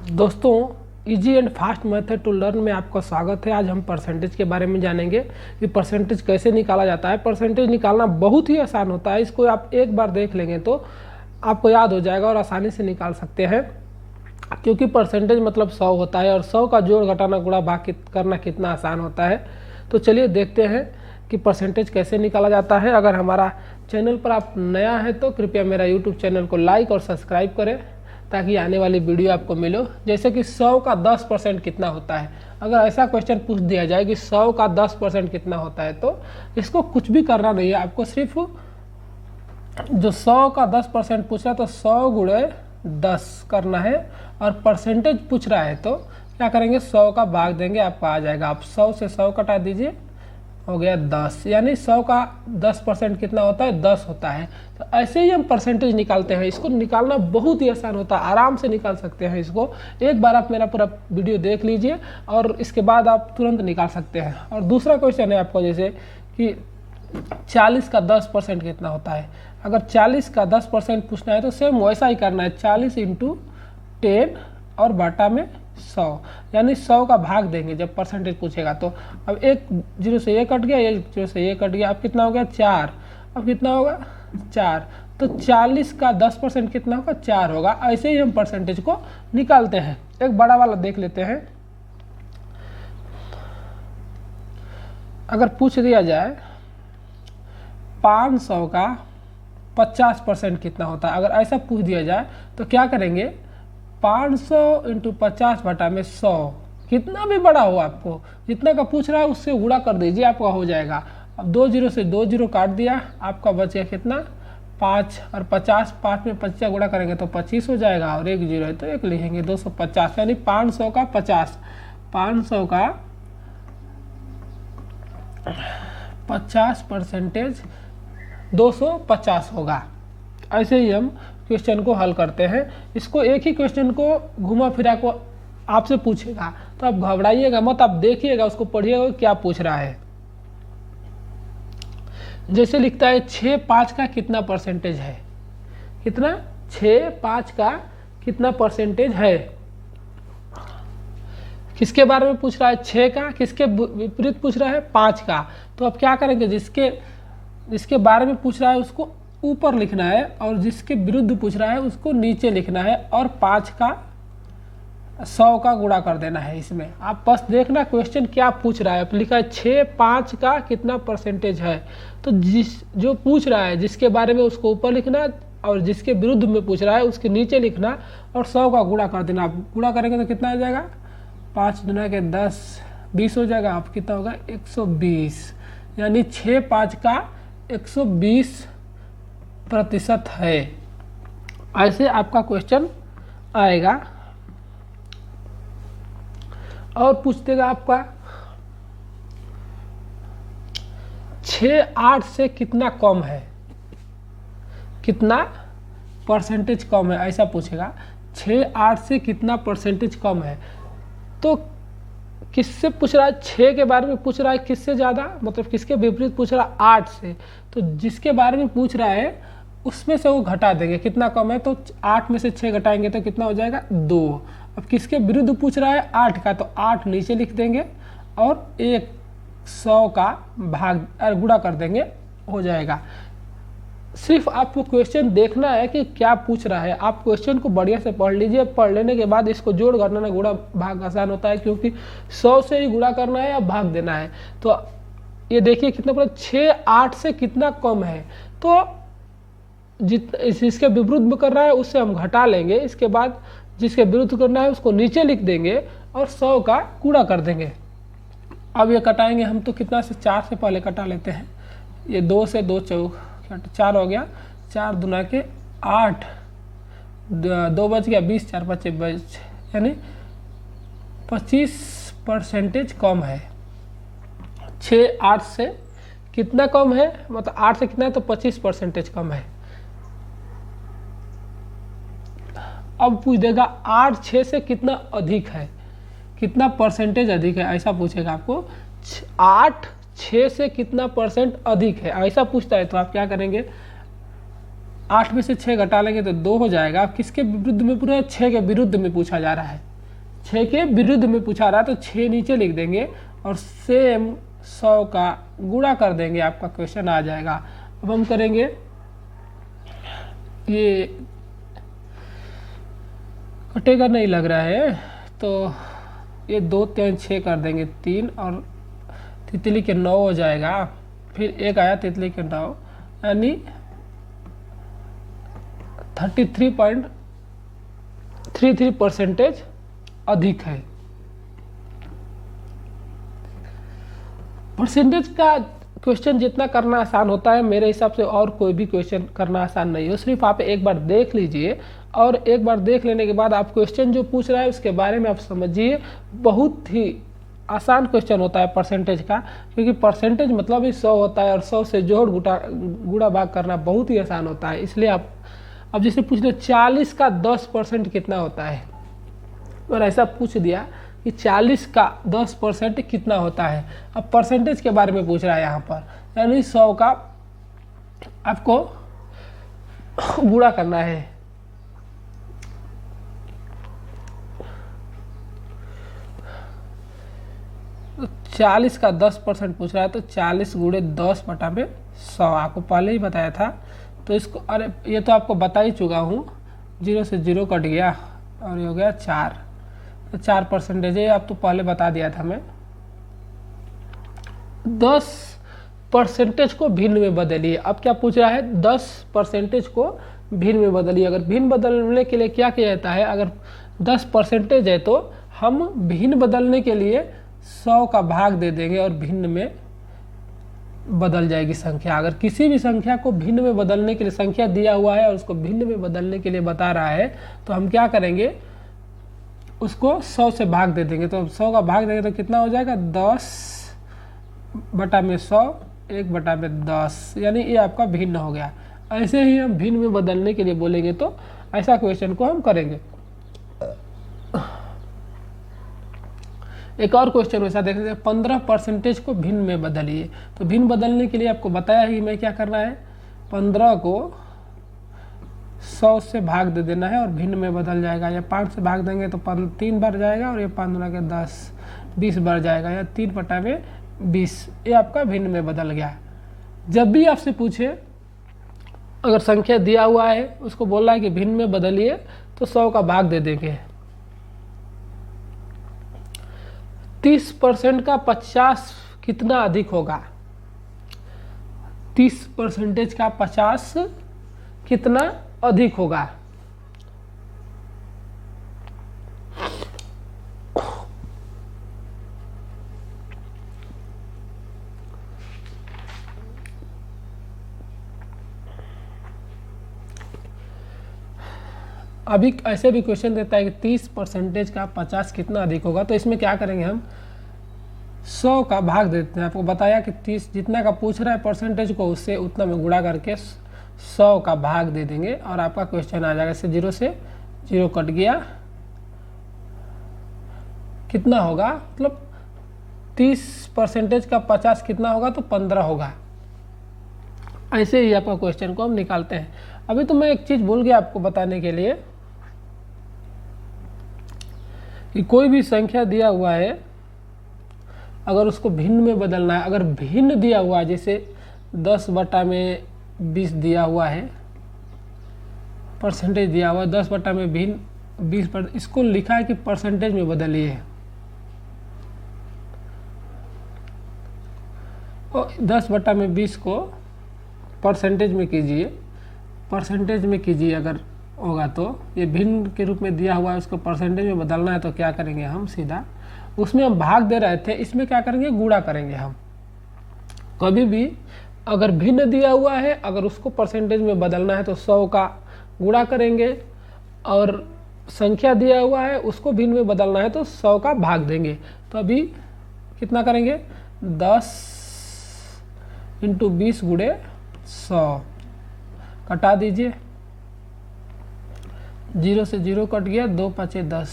दोस्तों, easy and fast method to learn में आपका स्वागत है। आज हम परसेंटेज के बारे में जानेंगे कि परसेंटेज कैसे निकाला जाता है। परसेंटेज निकालना बहुत ही आसान होता है। इसको आप एक बार देख लेंगे तो आपको याद हो जाएगा और आसानी से निकाल सकते हैं, क्योंकि परसेंटेज मतलब 100 होता है और 100 का जोड़ घटाना गुणा भाग करना कितना आसान होता है। तो चलिए देखते हैं कि परसेंटेज कैसे निकाला जाता है। अगर हमारा चैनल पर आप नया है तो कृपया मेरा यूट्यूब चैनल को लाइक और सब्सक्राइब करें ताकि आने वाली वीडियो आपको मिले। जैसे कि 100 का 10% कितना होता है। अगर ऐसा क्वेश्चन पूछ दिया जाए कि 100 का 10% कितना होता है तो इसको कुछ भी करना नहीं है। आपको सिर्फ जो 100 का 10% पूछ रहा है तो 100 गुणे 10 करना है, और परसेंटेज पूछ रहा है तो क्या करेंगे, 100 का भाग देंगे, आपका आ जाएगा। आप 100 से 100 कटा दीजिए, हो गया 10। यानी 100 का 10% कितना होता है, 10 होता है। तो ऐसे ही हम परसेंटेज निकालते हैं। इसको निकालना बहुत ही आसान होता है, आराम से निकाल सकते हैं इसको। एक बार आप मेरा पूरा वीडियो देख लीजिए और इसके बाद आप तुरंत निकाल सकते हैं। और दूसरा क्वेश्चन है आपको, जैसे कि 40 का 10% कितना होता है। अगर 40 का 10% पूछना है तो सेम वैसा ही करना है, 40 × 10 और बाटा में 100, यानी 100 का भाग देंगे जब परसेंटेज पूछेगा। तो अब एक 0 से ये कट गया, एक 0 से ये कट गया, अब कितना हो गया 4। अब कितना होगा 4। तो 40 का 10% कितना होगा, 4 होगा। ऐसे ही हम परसेंटेज को निकालते हैं। एक बड़ा वाला देख लेते हैं। अगर पूछ दिया जाए 500 का 50% कितना होता है, अगर ऐसा पूछ दिया जाए तो क्या करेंगे, 500 × 50 बटा में 100, कितना भी बड़ा हो आपको, जितना का पूछ रहा है उससे गुणा कर दीजिए, आपका हो जाएगा। अब 2 0 से 2 0 काट दिया, आपका बच गया कितना 5, और 50, 5 में 25 गुणा करेंगे तो 25 हो जाएगा, और 1 0 है तो 1 लिखेंगे, 250। यानी 500 का 50, 500 का 50% 250 होगा। ऐसे ही हम क्वेश्चन को हल करते हैं। इसको एक ही क्वेश्चन को घुमा फिरा को आपसे पूछेगा तो आप घबराइएगा मत, आप देखिएगा, उसको पढ़िएगा क्या पूछ रहा है। जैसे लिखता है 6 5 का कितना परसेंटेज है, कितना 6 5 का कितना परसेंटेज है। किसके बारे में पूछ रहा है, 6 का, किसके विपरीत पूछ रहा है 5 का। तो अब क्या करेंगे, जिसके बारे में पूछ रहा है उसको ऊपर लिखना है और जिसके विरुद्ध पूछ रहा है उसको नीचे लिखना है, और 5 का 100 का गुणा कर देना है। इसमें आप बस देखना क्वेश्चन क्या पूछ रहा है। अब लिखा है 6 5 का कितना परसेंटेज है, तो जो पूछ रहा है जिसके बारे में उसको ऊपर लिखना और जिसके विरुद्ध में पूछ रहा है उसके नीचे लिखना और 100 का गुणा कर देना। आप गुणा करेंगे तो कितना आ जाएगा, 5 दूना के 10, 20 हो जाएगा। आप कितना होगा 120, यानी 6 5 का 120% है। ऐसे आपका क्वेश्चन आएगा। और पूछ देगा आपका 6 8 से कितना कम है, कितना परसेंटेज कम है, ऐसा पूछेगा। 6 8 से कितना परसेंटेज कम है, तो किससे पूछ रहा है, 6 के बारे में पूछ रहा है, किससे ज़्यादा, मतलब किसके विपरीत पूछ रहा है 8 से। तो जिसके बारे में पूछ रहा है उसमें से वो घटा देंगे, कितना कम है, तो 8 में से 6 घटाएंगे तो कितना हो जाएगा 2। अब किसके विरुद्ध पूछ रहा है 8 का, तो 8 नीचे लिख देंगे और 100 का भाग गुणा कर देंगे, हो जाएगा। सिर्फ आपको क्वेश्चन देखना है कि क्या पूछ रहा है। आप क्वेश्चन को बढ़िया से पढ़ लीजिए। पढ़ लेने के बाद इसको जोड़ घटाना गुणा भाग आसान होता है, क्योंकि 100 से ही गुणा करना है या भाग देना है। तो ये देखिए कितना पड़ा, 6 8 से कितना कम है, तो जिसके विरुद्ध में कर रहा है उससे हम घटा लेंगे। इसके बाद जिसके विरुद्ध करना है उसको नीचे लिख देंगे और 100 का गुणा कर देंगे। अब ये कटाएंगे हम तो कितना से 4 से पहले कटा लेते हैं। ये 2 से 2 4 हो गया, 4 दूना के 8, 2 बच गया, 20 4 5 बच, यानी 25% कम है। 6 8 से कितना कम है, मतलब 8 से कितना है तो 25% कम है। अब पूछ देगा 8 6 से कितना अधिक है, कितना परसेंटेज अधिक है, ऐसा पूछेगा आपको। 8 6 से कितना % अधिक है, ऐसा पूछता है तो आप क्या करेंगे, 8 में से 6 घटा लेंगे तो 2 हो जाएगा। अब किसके विरुद्ध में पूरा 6 के विरुद्ध में पूछा जा रहा है, 6 के विरुद्ध में पूछा रहा है तो 6 नीचे लिख देंगे और सेम 100 का गुणा कर देंगे, आपका क्वेश्चन आ जाएगा। अब हम करेंगे ये कटेगा नहीं लग रहा है, तो ये 2 3 6 कर देंगे 3 और तितली के 9 हो जाएगा, फिर एक आया तितली के 9 यानी 33.33% अधिक है। परसेंटेज का क्वेश्चन जितना करना आसान होता है मेरे हिसाब से और कोई भी क्वेश्चन करना आसान नहीं हो। सिर्फ आप एक बार देख लीजिए और एक बार देख लेने के बाद आप क्वेश्चन जो पूछ रहा है उसके बारे में आप समझिए। बहुत ही आसान क्वेश्चन होता है परसेंटेज का, क्योंकि परसेंटेज मतलब ही 100 होता है और 100 से जोड़ गुणा भाग करना बहुत ही आसान होता है। इसलिए आप अब जैसे पूछ ले 40 का 10% कितना होता है, और ऐसा पूछ दिया कि 40 का 10% कितना होता है। अब परसेंटेज के बारे में पूछ रहा है यहाँ पर, यानी 100 का आपको गुणा करना है। तो 40 का 10% पूछ रहा है तो 40 गुणे 10 बटा में 100 आपको पहले ही बताया था। तो इसको, अरे ये तो आपको बता ही चुका हूँ, 0 से 0 कट गया और ये हो गया 4, तो 4% है, आप तो पहले बता दिया था मैं। 10% को भिन्न में बदलिए। अब क्या पूछ रहा है, 10% को भिन्न में बदलिए। अगर भिन्न बदलने के लिए क्या किया जाता है, अगर 10% है तो हम भिन्न बदलने के लिए 100 का भाग दे देंगे और भिन्न में बदल जाएगी संख्या। अगर किसी भी संख्या को भिन्न में बदलने के लिए, संख्या दिया हुआ है और उसको भिन्न में बदलने के लिए बता रहा है, तो हम क्या करेंगे, उसको 100 से भाग दे देंगे। तो 100 का भाग देंगे तो कितना हो जाएगा, 10 बटा में 100, 1 बटा में 10, यानी ये आपका भिन्न हो गया। ऐसे ही हम भिन्न में बदलने के लिए बोलेंगे तो ऐसा क्वेश्चन को हम करेंगे। एक और क्वेश्चन वैसा देख लेते हैं, 15% को भिन्न में बदलिए। तो भिन्न बदलने के लिए आपको बताया ही मैं क्या करना है, 15 को 100 से भाग दे देना है और भिन्न में बदल जाएगा। या 5 से भाग देंगे तो 3 बार जाएगा और ये 15 के 10, 20 बार जाएगा, या 3 बटा में 20, ये आपका भिन्न में बदल गया। जब भी आपसे पूछे, अगर संख्या दिया हुआ है उसको बोलना है कि भिन्न में बदलिए, तो 100 का भाग दे देंगे। 30% का 50 कितना अधिक होगा, 30% का 50 कितना अधिक होगा। अभी ऐसे भी क्वेश्चन देता है कि 30% का 50 कितना अधिक होगा। तो इसमें क्या करेंगे, हम 100 का भाग देते हैं। आपको बताया कि 30 जितना का पूछ रहा है परसेंटेज को, उससे उतना में गुणा करके 100 का भाग दे देंगे और आपका क्वेश्चन आ जाएगा। से 0 कट गया, कितना होगा, मतलब 30% का 50 कितना होगा, तो 15 होगा। ऐसे ही आपका क्वेश्चन को हम निकालते हैं। अभी तो मैं एक चीज़ भूल गया आपको बताने के लिए कि कोई भी संख्या दिया हुआ है, अगर उसको भिन्न में बदलना है, अगर भिन्न दिया हुआ है, जैसे 10 बटा में 20 दिया हुआ है, परसेंटेज दिया हुआ है, 10 बटा में भिन्न 20 पर, इसको लिखा है कि परसेंटेज में बदलिए। और 10 बटा में 20 को परसेंटेज में कीजिए, परसेंटेज में कीजिए अगर होगा तो। ये भिन्न के रूप में दिया हुआ है, उसको परसेंटेज में बदलना है तो क्या करेंगे हम, सीधा उसमें हम भाग दे रहे थे, इसमें क्या करेंगे, गुणा करेंगे। हम कभी भी अगर भिन्न दिया हुआ है, अगर उसको परसेंटेज में बदलना है तो 100 का गुणा करेंगे, और संख्या दिया हुआ है उसको भिन्न में बदलना है तो 100 का भाग देंगे। तो अभी कितना करेंगे, 10 × 20 गुणे 100, कटा दीजिए, 0 से 0 कट गया, 2 × 5 = 10,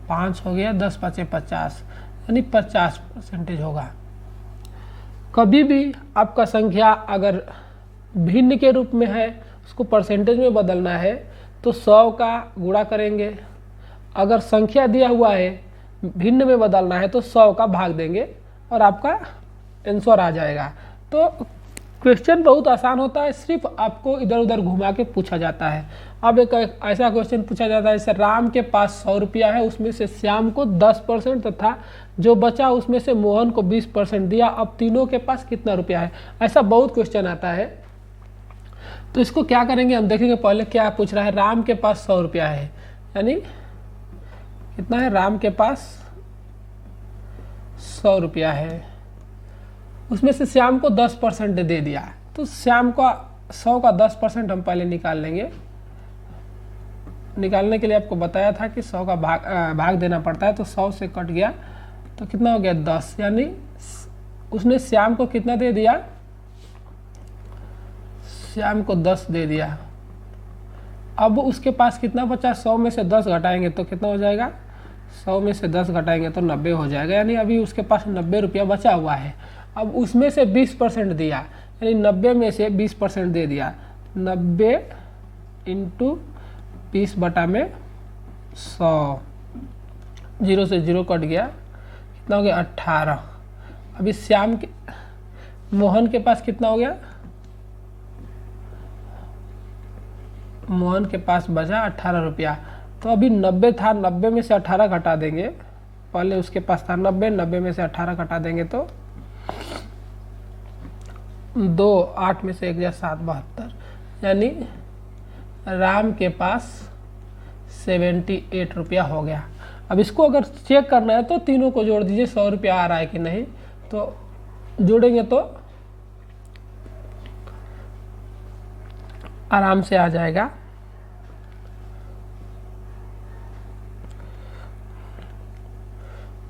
5 हो गया, 10 × 5 = 50, यानी 50% होगा। कभी भी आपका संख्या अगर भिन्न के रूप में है, उसको परसेंटेज में बदलना है तो 100 का गुणा करेंगे अगर संख्या दिया हुआ है भिन्न में बदलना है तो 100 का भाग देंगे और आपका आंसर आ जाएगा। तो क्वेश्चन बहुत आसान होता है, सिर्फ आपको इधर उधर घुमा के पूछा जाता है। अब एक ऐसा क्वेश्चन पूछा जाता है जैसे राम के पास 100 रुपया है, उसमें से श्याम को 10% तथा जो बचा उसमें से मोहन को 20% दिया, अब तीनों के पास कितना रुपया है। ऐसा बहुत क्वेश्चन आता है। तो इसको क्या करेंगे हम देखेंगे। पहले क्या पूछ रहा है, राम के पास 100 रुपया है, यानी कितना है, राम के पास 100 रुपया है, उसमें से श्याम को 10% दे दिया। तो श्याम का 100 का 10% हम पहले निकाल लेंगे। निकालने के लिए आपको बताया था कि 100 का भाग देना पड़ता है। तो 100 से कट गया तो कितना हो गया, 10, यानी उसने श्याम को कितना दे दिया, श्याम को 10 दे दिया। अब उसके पास कितना बचा, 100 में से 10 घटाएंगे तो कितना हो जाएगा, 100 में से 10 घटाएंगे तो 90 हो जाएगा, यानी अभी उसके पास 90 रुपया बचा हुआ है। अब उसमें से 20% दिया, यानी 90 में से 20% दे दिया। 90 × 20 बटा में 100, 0 से 0 कट गया, कितना हो गया, 18। अभी श्याम के, मोहन के पास कितना हो गया, मोहन के पास बचा 18 रुपया। तो अभी 90 था, 90 में से 18 घटा देंगे। पहले उसके पास था 90, 90 में से 18 घटा देंगे तो 2, 8 में से 1 या 7, 72, यानी राम के पास 78 रुपया हो गया। अब इसको अगर चेक करना है तो तीनों को जोड़ दीजिए, 100 रुपया आ रहा है कि नहीं। तो जोड़ेंगे तो आराम से आ जाएगा।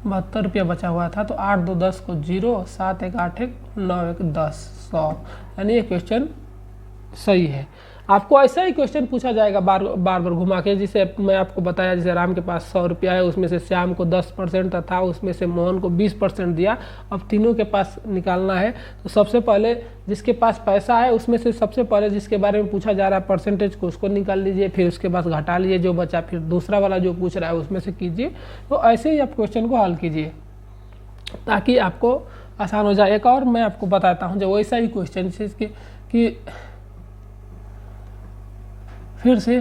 ₹72 बचा हुआ था, तो 8 2 10 को 0, 7 1 8 1 9 1 10, 100, यानी ये क्वेश्चन सही है। आपको ऐसा ही क्वेश्चन पूछा जाएगा बार बार घुमा के, जिसे मैं आपको बताया, जैसे राम के पास 100 रुपया है, उसमें से श्याम को 10% तथा उसमें से मोहन को 20% दिया। अब तीनों के पास निकालना है। तो सबसे पहले जिसके पास पैसा है उसमें से सबसे पहले जिसके बारे में पूछा जा रहा है परसेंटेज को, उसको निकाल लीजिए, फिर उसके पास घटा लीजिए जो बचा, फिर दूसरा वाला जो पूछ रहा है उसमें से कीजिए। तो ऐसे ही आप क्वेश्चन को हल कीजिए ताकि आपको आसान हो जाए। एक और मैं आपको बताता हूँ जो वैसा ही क्वेश्चन कि फिर से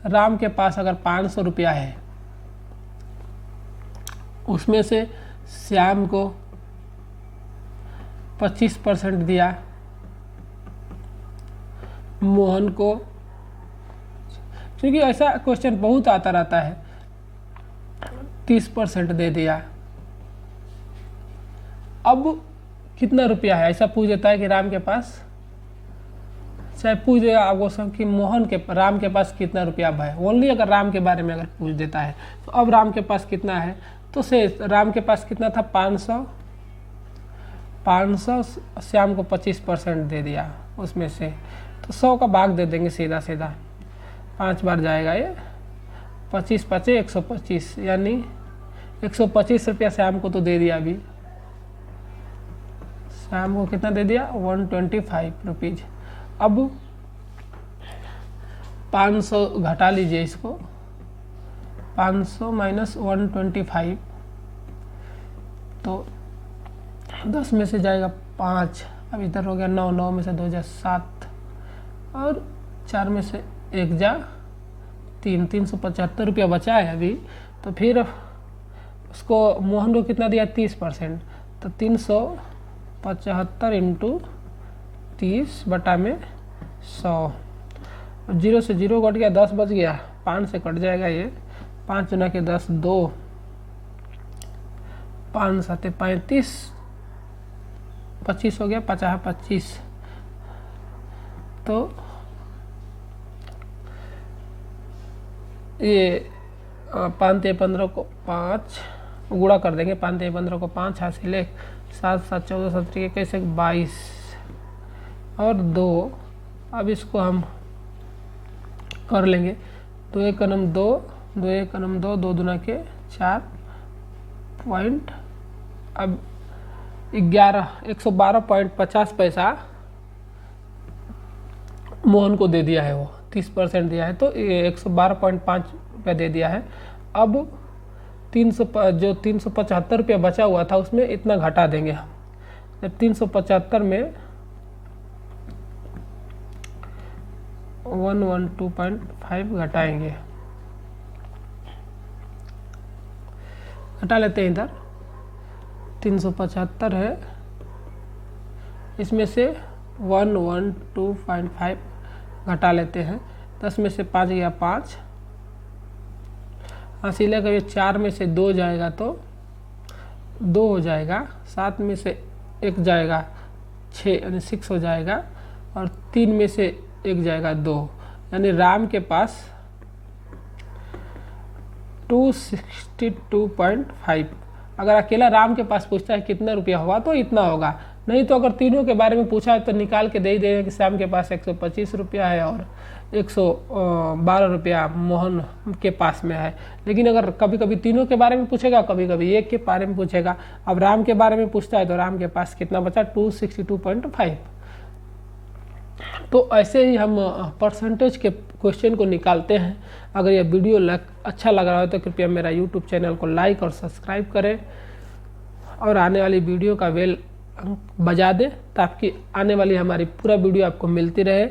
राम के पास अगर 500 रुपया है, उसमें से श्याम को 25% दिया, मोहन को, क्योंकि ऐसा क्वेश्चन बहुत आता रहता है, 30% दे दिया। अब कितना रुपया है, ऐसा पूछ देता है कि राम के पास, चाहे पूछ देगा आपको सब कि मोहन के, राम के पास कितना रुपया है, ओनली अगर राम के बारे में अगर पूछ देता है। तो अब राम के पास कितना है, तो से राम के पास कितना था, 500, श्याम को 25% दे दिया उसमें से, तो 100 का भाग दे देंगे सीधा सीधा, 5 बार जाएगा ये, 25 5 125, यानी 125 रुपया श्याम को तो दे दिया। अभी श्याम को कितना दे दिया, 125 रुपीज़। अब 500 घटा लीजिए इसको, 500 माइनस 125, तो 10 में से जाएगा 5, अब इधर हो गया 9, 9 में से 2 जा 7, और 4 में से 1 जा 3, 375 रुपया बचा है अभी। तो फिर उसको मोहन को कितना दिया, 30%, तो 375 इंटू 30 बटा में 100, 0 से 0 कट गया, 10 बच गया, 5 से कट जाएगा ये, 5 गुना के 10 2, 5 7 35, 25 हो गया, 50 25, तो ये 5 3 15 को 5 गुणा कर देंगे, 5 3 15 को 5 हासिल 1, 7 7 14 17 21 22 और 2। अब इसको हम कर लेंगे, 2 1 कनम 2, 2 1 कनम 2, 2 दूना के 4 पॉइंट, अब 112.50 पैसा मोहन को दे दिया है, वो 30% दिया है, तो 112.5 रुपया दे दिया है। अब 375 रुपया बचा हुआ था उसमें इतना घटा देंगे हम। जब 375 में 112.5 घटाएंगे, घटा लेते हैं इधर 375 है, इसमें से 112.5 घटा लेते हैं। 10 में से 5 गया 5, हासिल का ये 4 में से 2 जाएगा तो 2 हो जाएगा, 7 में से 1 जाएगा 6 यानी 6 हो जाएगा, और 3 में से 1 जाएगा 2, यानी राम के पास 262.5। अगर अकेला राम के पास पूछता है कितना रुपया होगा तो इतना होगा, नहीं तो अगर तीनों के बारे में पूछा है तो निकाल के दे ही देंगे कि श्याम के पास 125 रुपया है और 112 रुपया मोहन के पास में है। लेकिन अगर कभी कभी तीनों के बारे में पूछेगा, कभी कभी एक के बारे में पूछेगा। अब राम के बारे में पूछता है तो राम के पास कितना बचा, 262.5। तो ऐसे ही हम परसेंटेज के क्वेश्चन को निकालते हैं। अगर यह वीडियो अच्छा लग रहा हो तो कृपया मेरा यूट्यूब चैनल को लाइक और सब्सक्राइब करें और आने वाली वीडियो का बेल बजा दें ताकि आने वाली हमारी पूरा वीडियो आपको मिलती रहे।